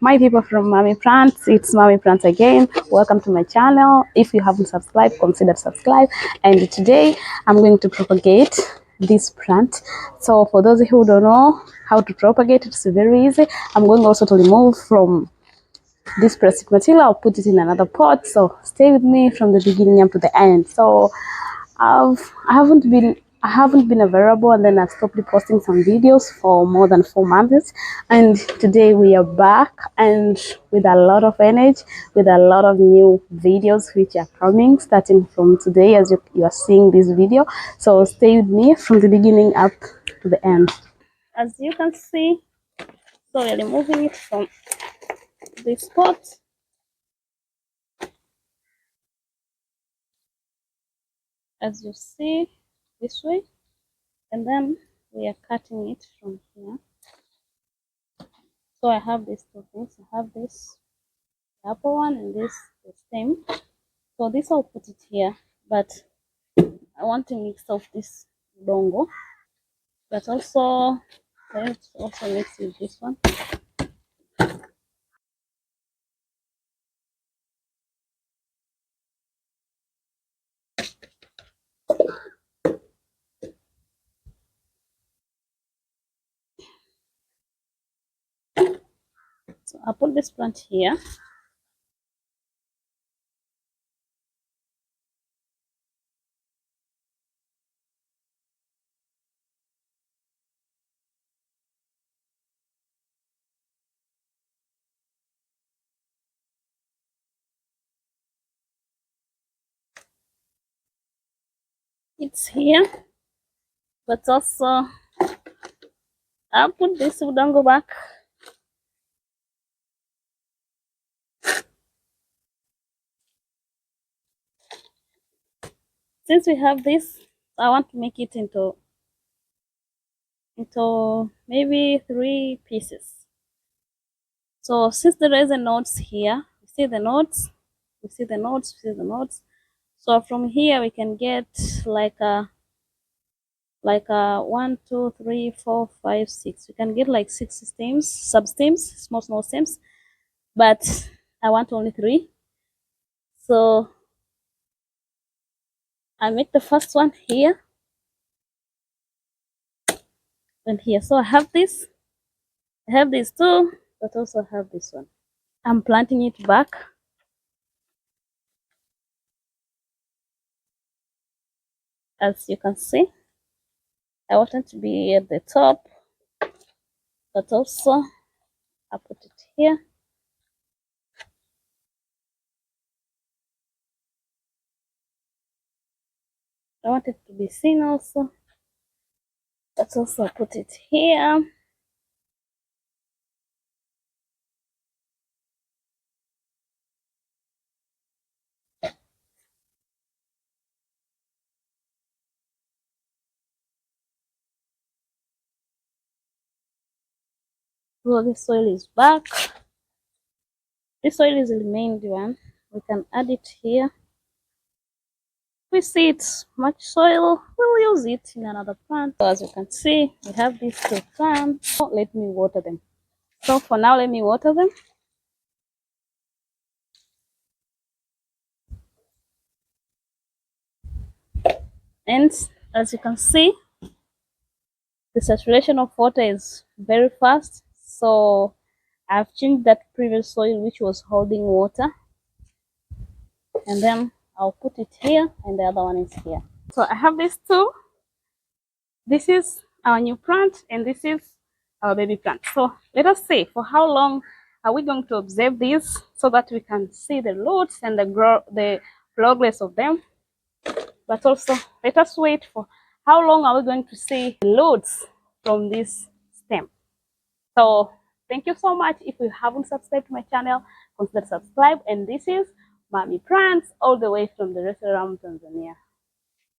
My people from Mommy Plants, it's Mommy Plants again. Welcome to my channel. If you haven't subscribed, consider subscribe. And today I'm going to propagate this plant. So for those who don't know how to propagate, it's very easy. I'm going also to remove from this plastic material. I'll put it in another pot. So stay with me from the beginning up to the end. So I haven't been available, and then I stopped posting some videos for more than 4 months. And today we are back, and with a lot of energy, with a lot of new videos which are coming starting from today as you are seeing this video. So stay with me from the beginning up to the end. As you can see, so we're removing it from this pot. As you see, this way, and then we are cutting it from here. So I have these two things. I have this upper one and this the stem. So this I'll put it here, but I want to mix off this bongo, but also let's also mix with this one. So I put this plant here. It's here, but also I'll put this udongo back. Since we have this, I want to make it into maybe 3 pieces. So since there is a nodes here, you see the nodes, you see the nodes, you see the nodes. So from here we can get like a 1, 2, 3, 4, 5, 6. We can get like 6 stems, sub stems, small stems, but I want only 3. So I make the first one here and here. So I have this, I have this too, but also have this one. I'm planting it back. As you can see, I want it to be at the top, but also I put it here. I want it to be seen also, but also put it here. So the soil is back. This soil is the main one. We can add it here. We see it's much soil, we'll use it in another plant. So as you can see, we have these 2 plants. So let me water them. So for now, let me water them. And as you can see, the saturation of water is very fast. So I've changed that previous soil which was holding water, and then I'll put it here and the other one is here. So I have these 2. This is our new plant and this is our baby plant. So let us see for how long are we going to observe this so that we can see the roots and the progress of them. But also let us wait for how long are we going to see the roots from this stem. So thank you so much. If you haven't subscribed to my channel, consider subscribe. And this is Mommy Plants all the way from the restaurant Tanzania.